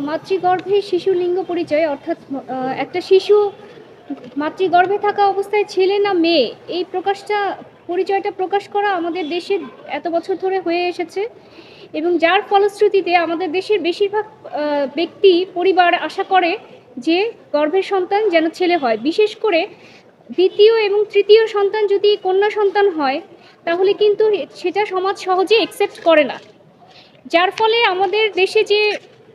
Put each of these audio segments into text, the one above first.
মাতৃগর্ভে শিশুর লিঙ্গ পরিচয় অর্থাৎ একটা শিশু মাতৃগর্ভে থাকা অবস্থায় ছেলে না মেয়ে এই পরিচয়টা প্রকাশ করা আমাদের দেশে এত বছর ধরে হয়ে এসেছে এবং যার ফলশ্রুতিতে আমাদের দেশের বেশিরভাগ পরিবার আশা করে যে গর্ভের সন্তান যেন ছেলে হয়। বিশেষ করে দ্বিতীয় এবং তৃতীয় সন্তান যদি কন্যা সন্তান হয় তাহলে কিন্তু সেটা সমাজ সহজে অ্যাকসেপ্ট করে না। যার ফলে আমাদের দেশে যে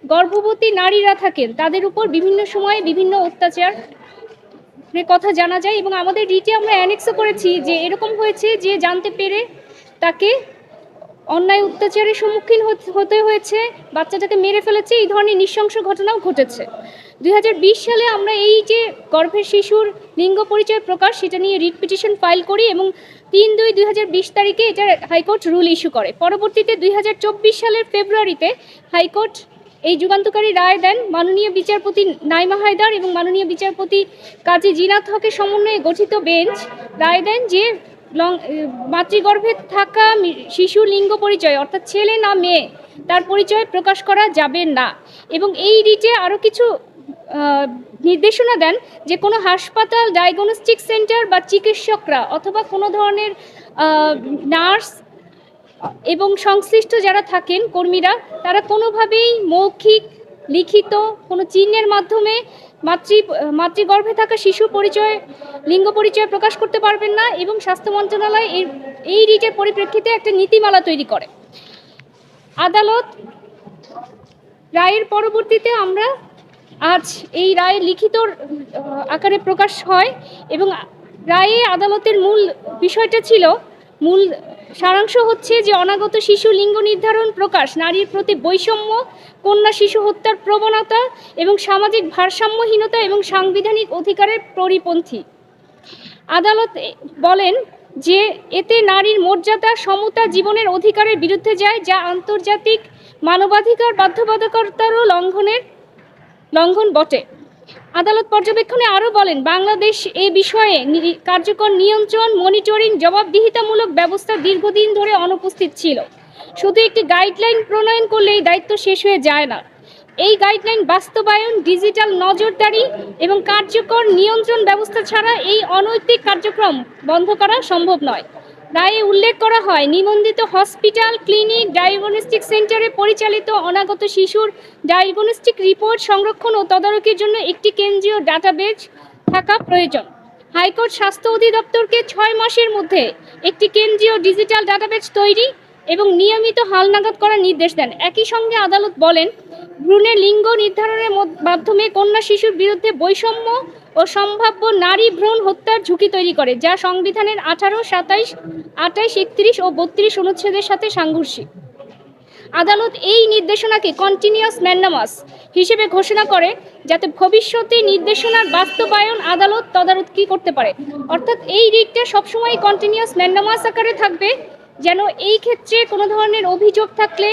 গর্ভবতী নারীরা থাকেন তাদের উপর বিভিন্ন সময়ে বিভিন্ন অত্যাচার কথা জানা যায় এবং আমাদের রিটে আমরা অ্যানেক্সও করেছি যে এরকম হয়েছে যে জানতে পেরে তাকে অন্যায় অত্যাচারের সম্মুখীন হতে হয়েছে, বাচ্চাটাকে মেরে ফেলেছে, এই ধরনের নৃশংস ঘটনাও ঘটেছে। 2020 সালে আমরা এই যে গর্ভের শিশুর লিঙ্গ পরিচয় প্রকাশ সেটা নিয়ে রিট পিটিশন ফাইল করি এবং 3/2/2020 তারিখে এটা হাইকোর্ট রুল ইস্যু করে। পরবর্তীতে 2024 সালের ফেব্রুয়ারিতে হাইকোর্ট এই যুগান্তকারী রায় দেন। মাননীয় বিচারপতি নাইমা হায়দার এবং মাননীয় বিচারপতি কাজী জিনাত হকের সমন্বয়ে গঠিত বেঞ্চ রায় দেন যে মাতৃগর্ভে থাকা শিশু লিঙ্গ পরিচয় অর্থাৎ ছেলে না মেয়ে তার পরিচয় প্রকাশ করা যাবে না এবং এই রিটে আরও কিছু নির্দেশনা দেন যে কোনো হাসপাতাল, ডায়াগনস্টিক সেন্টার বা চিকিৎসকরা অথবা কোনো ধরনের নার্স এবং সংশ্লিষ্ট যারা থাকেন কর্মীরা তারা কোনোভাবেই মৌখিক, লিখিত কোনো চিহ্নের মাধ্যমে মাতৃগর্ভে থাকা শিশু লিঙ্গ পরিচয় প্রকাশ করতে পারবেন না এবং স্বাস্থ্য মন্ত্রণালয় এই রিটের পরিপ্রেক্ষিতে একটা নীতিমালা তৈরি করে। আদালত রায়ের পরবর্তীতে আমরা আজ এই রায় লিখিত আকারে প্রকাশ হয় এবং রায়ে আদালতের মূল সারাংশ হচ্ছে যে অনাগত শিশু লিঙ্গ নির্ধারণ প্রকাশ নারীর প্রতি বৈষম্য, কন্যা শিশু হত্যার প্রবণতা এবং সামাজিক ভারসাম্যহীনতা এবং সাংবিধানিক অধিকারের পরিপন্থী। আদালত বলেন যে এতে নারীর মর্যাদা, সমতা, জীবনের অধিকারের বিরুদ্ধে যায় যা আন্তর্জাতিক মানবাধিকার বাধ্যবাধকতারও লঙ্ঘন বটে। আদালত পর্যবেক্ষণে আরও বলেন বাংলাদেশ এ বিষয়ে কার্যকর নিয়ন্ত্রণ, মনিটরিং, জবাবদিহিতামূলক ব্যবস্থা দীর্ঘদিন ধরে অনুপস্থিত ছিল। শুধু একটি গাইডলাইন প্রণয়ন করলেই দায়িত্ব শেষ হয়ে যায় না। এই গাইডলাইন বাস্তবায়ন, ডিজিটাল নজরদারি এবং কার্যকর নিয়ন্ত্রণ ব্যবস্থা ছাড়া এই অনৈতিক কার্যক্রম বন্ধ করা সম্ভব নয়। রায়ে উল্লেখ করা হয় নিবন্ধিত হসপিটাল, ক্লিনিক, ডায়াগনস্টিক সেন্টারে পরিচালিত অনাগত শিশুর ডায়াগনস্টিক রিপোর্ট সংরক্ষণ ও তদারকির জন্য একটি কেন্দ্রীয় ডাটাবেজ থাকা প্রয়োজন। হাইকোর্ট স্বাস্থ্য অধিদপ্তরকে 6 মাসের মধ্যে একটি কেন্দ্রীয় ডিজিটাল ডাটাবেজ তৈরি এবং নিয়মিত হালনাগাদ করার নির্দেশ দেন। একই সঙ্গে আদালত বলেন ভ্রূণের লিঙ্গ নির্ধারণের মাধ্যমে কন্যা শিশুর বিরুদ্ধে বৈষম্য ও সম্ভাব্য নারী ভ্রূণ হত্যার ঝুঁকি তৈরি করে যা সংবিধানের 18, 27, 28, 31 ও 32 অনুচ্ছেদের সাথে সাংঘর্ষিক। আদালত এই নির্দেশনাকে কন্টিনিউয়াস ম্যান্ডামাস হিসেবে ঘোষণা করে যাতে ভবিষ্যতে নির্দেশনার বাস্তবায়ন আদালত তদারকি করতে পারে। অর্থাৎ এই রিটটা সবসময় কন্টিনিউয়াস ম্যান্ডামাস আকারে থাকবে যেন এই ক্ষেত্রে কোনো ধরনের অভিযোগ থাকলে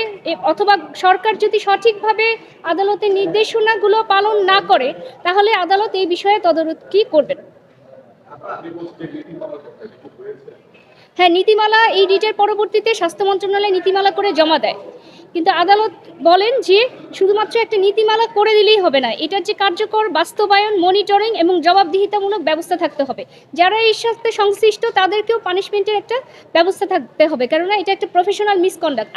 অথবা সরকার যদি সঠিকভাবে আদালতের নির্দেশনাগুলো পালন না করে তাহলে আদালত এই বিষয়ে তদারকি করবেন। হ্যাঁ, নীতিমালা এই রিটের পরবর্তীতে স্বাস্থ্য মন্ত্রণালয় নীতিমালা করে জমা দেয়, কিন্তু আদালত বলেন যে শুধুমাত্র একটা নীতিমালা করে দিলেই হবে না, এটার যে কার্যকর বাস্তবায়ন, মনিটরিং এবং জবাবদিহিতামূলক ব্যবস্থা থাকতে হবে। যারা এর সাথে সংশ্লিষ্ট তাদেরকেও পানিশমেন্টের একটা ব্যবস্থা থাকতে হবে, কেননা এটা একটা প্রফেশনাল মিসকন্ডাক্ট।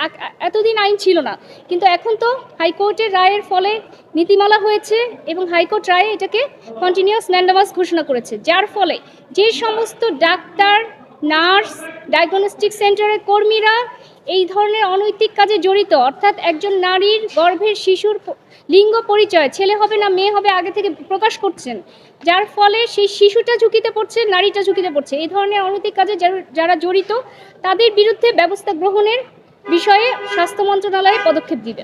এতদিন আইন ছিল না, কিন্তু এখন তো হাইকোর্টের রায়ের ফলে নীতিমালা হয়েছে এবং হাইকোর্ট রায়ে এটাকে কন্টিনিউয়াস ম্যান্ডামাস ঘোষণা করেছে, যার ফলে যে সমস্ত ডাক্তার, নার্স, ডায়াগনস্টিক সেন্টারের কর্মীরা এই ধরনের অনৈতিক কাজে জড়িত, অর্থাৎ একজন নারীর গর্ভের শিশুর লিঙ্গ পরিচয় ছেলে হবে না মেয়ে হবে আগে থেকে প্রকাশ করছেন, যার ফলে সেই শিশুটা ঝুঁকিতে পড়ছে, নারীটা ঝুঁকিতে পড়ছে, এই ধরনের অনৈতিক কাজে যারা জড়িত তাদের বিরুদ্ধে ব্যবস্থা গ্রহণের বিষয়ে স্বাস্থ্য মন্ত্রণালয় পদক্ষেপ দিবে।